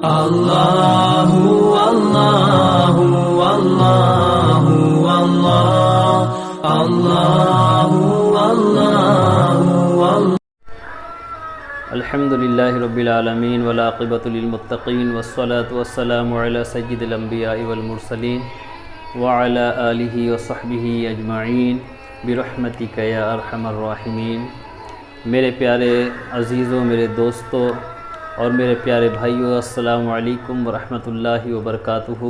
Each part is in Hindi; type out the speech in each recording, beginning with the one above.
अल्लाहु अल्लाहु अल्लाहु अल्लाह अल्लाहु अल्लाहु अल्हम्दुलिल्लाहि रब्बिल आलमीन वल आक़िबतु लिल मुत्तक़ीन वस्सलातु वस्सलामु अला सय्यिदिल अंबियाइ वल मुरसलीन व अला आलिहि व सहबिहि अजमाइन बिरहमतिका या अरहमर राहिमीन। मेरे प्यारे अज़ीज़ों, मेरे दोस्तों और मेरे प्यारे भाइयों, अस्सलामु अलैकुम व रहमतुल्लाहि व बरकातुहू।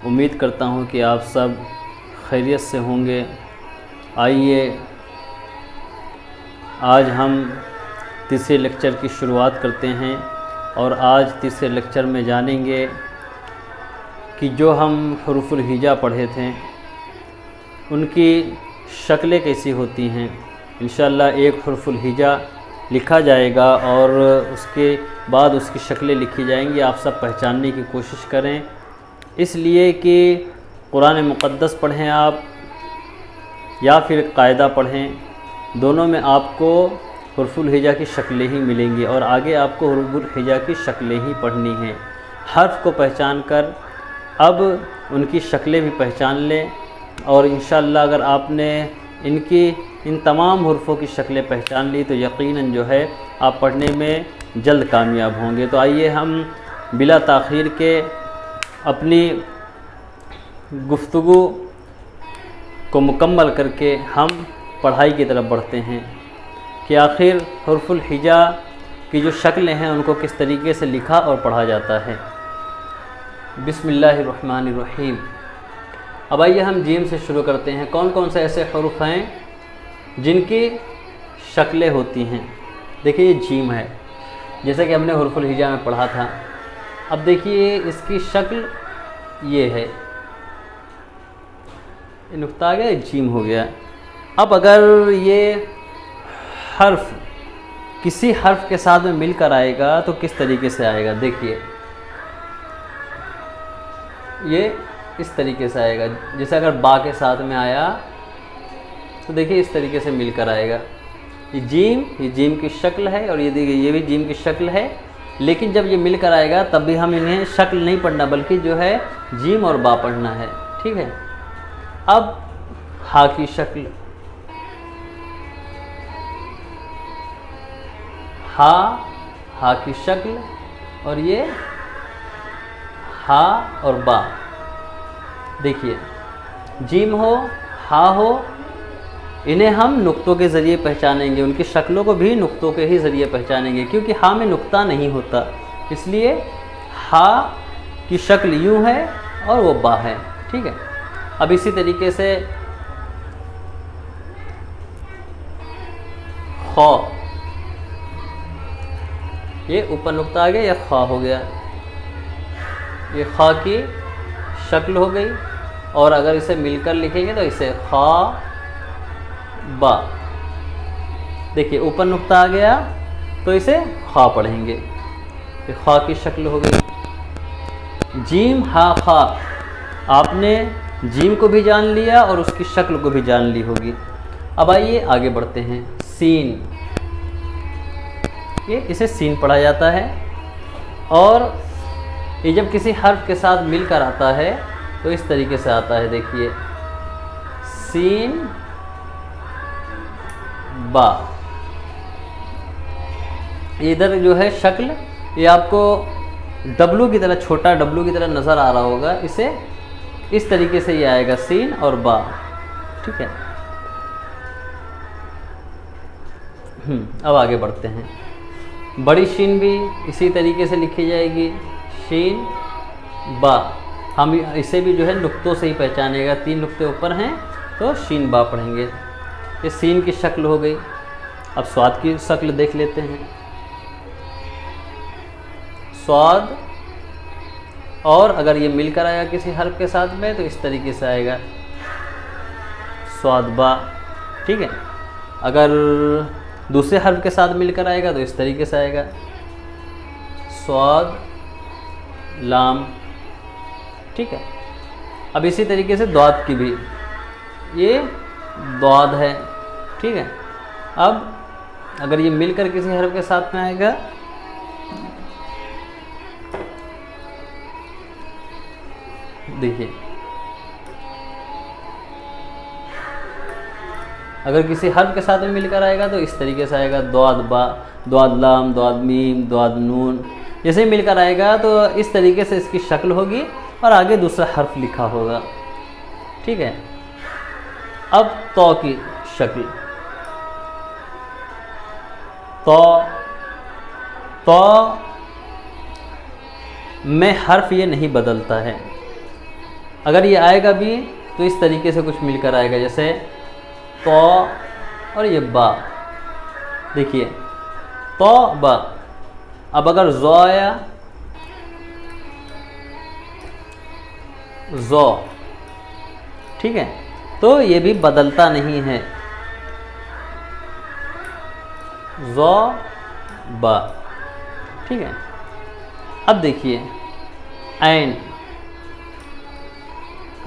उम्मीद करता हूँ कि आप सब खैरियत से होंगे। आइए आज हम तीसरे लेक्चर की शुरुआत करते हैं और आज तीसरे लेक्चर में जानेंगे कि जो हम हुरूफुल हिजा पढ़े थे उनकी शक्लें कैसी होती हैं। इंशाअल्लाह एक हुरूफुल हिजा लिखा जाएगा और उसके बाद उसकी शक्लें लिखी जाएंगी। आप सब पहचानने की कोशिश करें, इसलिए कि कुरान मुक़द्दस पढ़ें आप या फिर कायदा पढ़ें, दोनों में आपको हुरूफुल हिजा की शक्लें ही मिलेंगी और आगे आपको हुरूफुल हिजा की शक्लें ही पढ़नी हैं। हर्फ को पहचान कर अब उनकी शक्लें भी पहचान लें और इंशाअल्लाह अगर आपने इन तमाम हुरूफ़ों की शक्लें पहचान ली तो यकीनन जो है आप पढ़ने में जल्द कामयाब होंगे। तो आइए हम बिला ताख़ीर के अपनी गुफ्तगू को मुकम्मल करके हम पढ़ाई की तरफ बढ़ते हैं कि आखिर हुरूफुल हिजा की जो शक्लें हैं उनको किस तरीके से लिखा और पढ़ा जाता है। बिस्मिल्लाहिर्रहमानिर्रहीम। अब आइए हम जीम से शुरू करते हैं। कौन कौन से ऐसे हरूफ हैं जिनकी शक्लें होती हैं। देखिए ये जीम है, जैसे कि हमने हुरूफुल हिजा में पढ़ा था। अब देखिए इसकी शक्ल ये है, ये नुक्ता आ गया, जीम हो गया। अब अगर ये हर्फ किसी हर्फ के साथ में मिलकर आएगा तो किस तरीके से आएगा। देखिए ये इस तरीके से आएगा, जैसे अगर बा के साथ में आया तो देखिए इस तरीके से मिलकर आएगा। ये जीम की शक्ल है और ये देखिए ये भी जीम की शक्ल है, लेकिन जब ये मिलकर आएगा तब भी हम इन्हें शक्ल नहीं पढ़ना बल्कि जो है जीम और बा पढ़ना है। ठीक है। अब हा की शक्ल, हा की शक्ल और ये हा और बा। देखिए जीम हो हा हो, इन्हें हम नुक्तों के ज़रिए पहचानेंगे, उनकी शक्लों को भी नुक्तों के ही ज़रिए पहचानेंगे, क्योंकि हा में नुक्ता नहीं होता, इसलिए हा की शक्ल यूँ है और वो बा है। ठीक है। अब इसी तरीके से खौ, ये ऊपर नुक्ता आ गया, या खा हो गया, ये खा की शक्ल हो गई। और अगर इसे मिलकर लिखेंगे तो इसे खा बा। देखिए ऊपर नुक्ता आ गया तो इसे खा पढ़ेंगे, ये खा की शक्ल हो गई। जीम हा खा, आपने जीम को भी जान लिया और उसकी शक्ल को भी जान ली होगी। अब आइए आगे बढ़ते हैं। सीन, ये इसे सीन पढ़ा जाता है और ये जब किसी हर्फ के साथ मिलकर आता है तो इस तरीके से आता है। देखिए सीन बा। इधर जो है शक्ल ये आपको डब्लू की तरह, छोटा डब्लू की तरह नज़र आ रहा होगा, इसे इस तरीके से ये आएगा, सीन और बा। ठीक है। अब आगे बढ़ते हैं। बड़ी शीन भी इसी तरीके से लिखी जाएगी, शीन बा। हम इसे भी जो है नुक्तों से ही पहचानेगा, 3 नुक्ते ऊपर हैं तो शीन बा पढ़ेंगे। ये सीन की शक्ल हो गई। अब स्वाद की शक्ल देख लेते हैं। स्वाद, और अगर ये मिलकर आया किसी हर्फ के साथ में तो इस तरीके से आएगा, स्वाद बा। ठीक है। अगर दूसरे हर्फ के साथ मिलकर आएगा तो इस तरीके से आएगा, स्वाद लाम। ठीक है। अब इसी तरीके से द्वाद की भी, ये द्वाद है। ठीक है। अब अगर ये मिलकर किसी हर्फ के साथ में आएगा देखिए, अगर किसी हर्फ के साथ में मिलकर आएगा तो इस तरीके से आएगा, द्वाद बा, द्वाद लाम, द्वाद मीम, द्वाद नून। जैसे ही मिलकर आएगा तो इस तरीके से इसकी शक्ल होगी और आगे दूसरा हर्फ लिखा होगा। ठीक है। अब तो की शक्ल, तो में हर्फ ये नहीं बदलता है। अगर ये आएगा भी तो इस तरीके से कुछ मिलकर आएगा, जैसे तो और ये बा। देखिए, तो बा। अब अगर जो आया, जो, ठीक है, तो ये भी बदलता नहीं है, जो बा। ठीक है। अब देखिए, ऐन,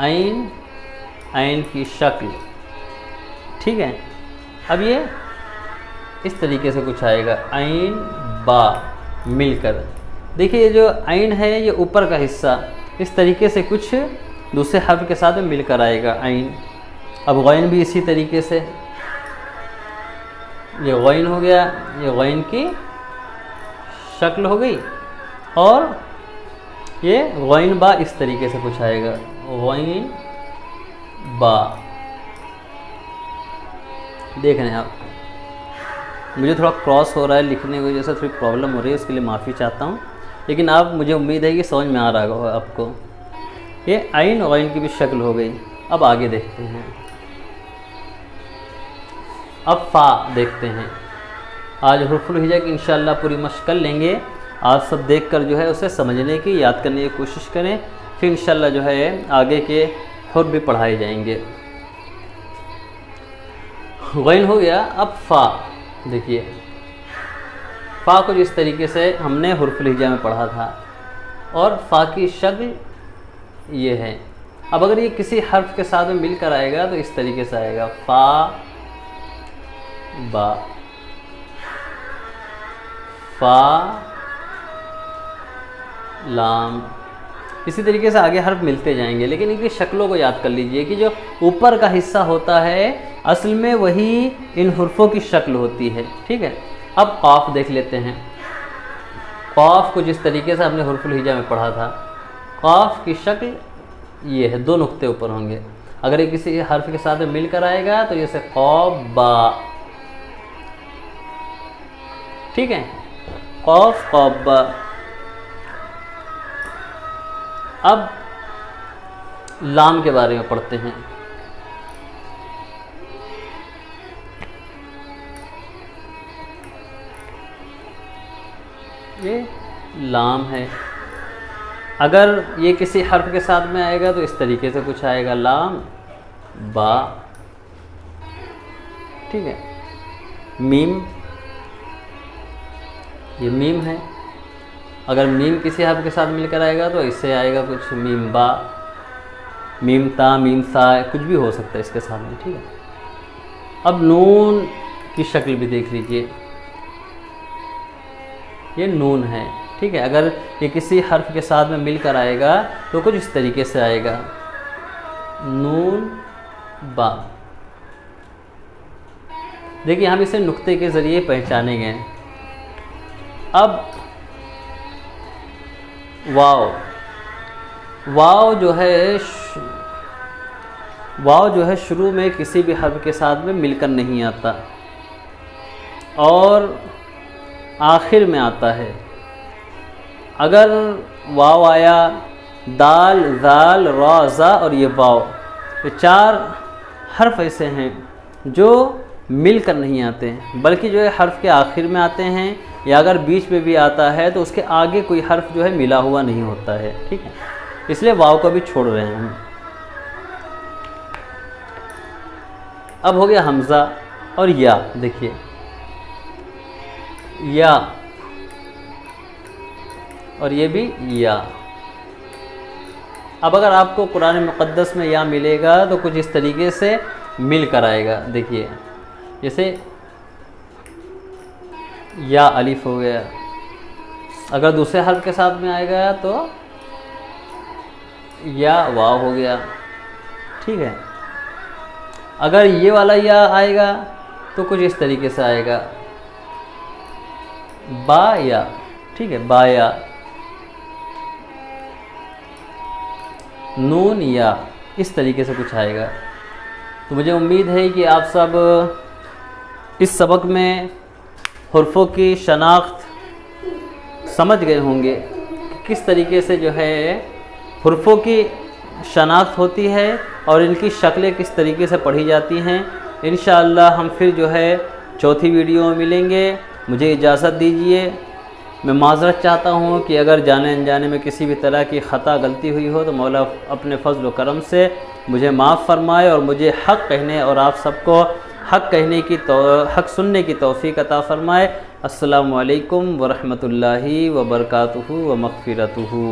ऐन, ऐन की शक्ल। ठीक है। अब ये इस तरीके से कुछ आएगा, ऐन बा मिलकर। देखिए, ये जो ऐन है ये ऊपर का हिस्सा इस तरीके से कुछ दूसरे हर्फ के साथ में मिलकर आएगा, ऐन। अब गैन भी इसी तरीके से, ये गैन हो गया, ये गैन की शक्ल हो गई, और ये गैन बा इस तरीके से कुछ आएगा, गैन बा। देख रहे हैं आप, मुझे थोड़ा क्रॉस हो रहा है लिखने की वजह से, थोड़ी प्रॉब्लम हो रही है, उसके लिए माफ़ी चाहता हूँ। लेकिन आप, मुझे उम्मीद है कि समझ में आ रहा होगा आपको। ये ऐन और गैन की भी शक्ल हो गई। अब आगे देखते हैं, अब फ़ा देखते हैं। आज हुरूफुल हिजा की इंशाअल्लाह पूरी मश्क कर लेंगे। आप सब देखकर जो है उसे समझने की, याद करने की कोशिश करें, फिर इंशाअल्लाह जो है आगे के हुरूफ भी पढ़ाए जाएंगे। गैन हो गया। अब फ़ा देखिए, फ़ा को जिस तरीके से हमने हुरूफुल हिजा में पढ़ा था, और फ़ा की शक्ल ये है। अब अगर ये किसी हर्फ के साथ में मिलकर आएगा तो इस तरीके से आएगा, फ़ा बा, फ़ा लाम। इसी तरीके से आगे हर्फ मिलते जाएंगे, लेकिन इनकी शक्लों को याद कर लीजिए कि जो ऊपर का हिस्सा होता है असल में वही इन हुर्फों की शक्ल होती है। ठीक है। अब क़ाफ़ देख लेते हैं। क़ाफ़ को जिस तरीके से हमने हुरूफुल हिजा में पढ़ा था, क़ाफ़ की शक्ल ये है, दो नुक्ते ऊपर होंगे। अगर ये किसी हर्फ के साथ में मिलकर आएगा तो जैसे क़ाफ़ बा। ठीक है, क़ाफ़ क़ाफ़ बा। अब लाम के बारे में पढ़ते हैं। ये लाम है। अगर ये किसी हर्फ के साथ में आएगा तो इस तरीके से कुछ आएगा, लाम बा। ठीक है। मीम, ये मीम है। अगर मीम किसी हर्फ के साथ मिलकर आएगा तो इससे आएगा कुछ, मीम बा, मीम ता, मीम सा, कुछ भी हो सकता है इसके साथ में। ठीक है। अब नून की शक्ल भी देख लीजिए, ये नून है। ठीक है। अगर ये किसी हर्फ के साथ में मिलकर आएगा तो कुछ इस तरीके से आएगा, नून बा। देखिए, हम इसे नुक्ते के ज़रिए पहचानेंगे। अब वाव, वाव जो है शुरू में किसी भी हर्फ के साथ में मिलकर नहीं आता और आखिर में आता है। अगर वाव आया, दाल, जाल, रा, ज़ा और ये वाव, ये चार हर्फ ऐसे हैं जो मिलकर नहीं आते हैं, बल्कि जो है हर्फ के आखिर में आते हैं, या अगर बीच में भी आता है तो उसके आगे कोई हर्फ जो है मिला हुआ नहीं होता है। ठीक है। इसलिए वाव को भी छोड़ रहे हैं हम। अब हो गया हमज़ा और या। देखिए, या और ये भी या। अब अगर आपको कुरान मुक़द्दस में या मिलेगा तो कुछ इस तरीके से मिलकर आएगा। देखिए, जैसे या अलिफ हो गया। अगर दूसरे हर्फ के साथ में आएगा तो या वाव हो गया, ठीक है। अगर ये वाला या आएगा तो कुछ इस तरीके से आएगा, बा या, ठीक है, बाया। नून या, इस तरीके से कुछ आएगा। तो मुझे उम्मीद है कि आप सब इस सबक में हुर्फ़ों की शनाख्त समझ गए होंगे कि किस तरीके से जो है हुर्फ़ों की शनाख्त होती है और इनकी शक्लें किस तरीके से पढ़ी जाती हैं। इंशाअल्लाह हम फिर जो है चौथी वीडियो में मिलेंगे। मुझे इजाज़त दीजिए। मैं माज़रत चाहता हूँ कि अगर जाने अनजाने में किसी भी तरह की ख़ता गलती हुई हो तो मौला अपने फ़ज़ल व करम से मुझे माफ़ फ़रमाए और मुझे हक़ कहने और आप सबको हक़ कहने की हक़ सुनने की तौफ़ीक़ अता फ़रमाए। अस्सलामु अलैकुम व रहमतुल्लाहि व बरकातुहू व मग़फ़िरतुहू।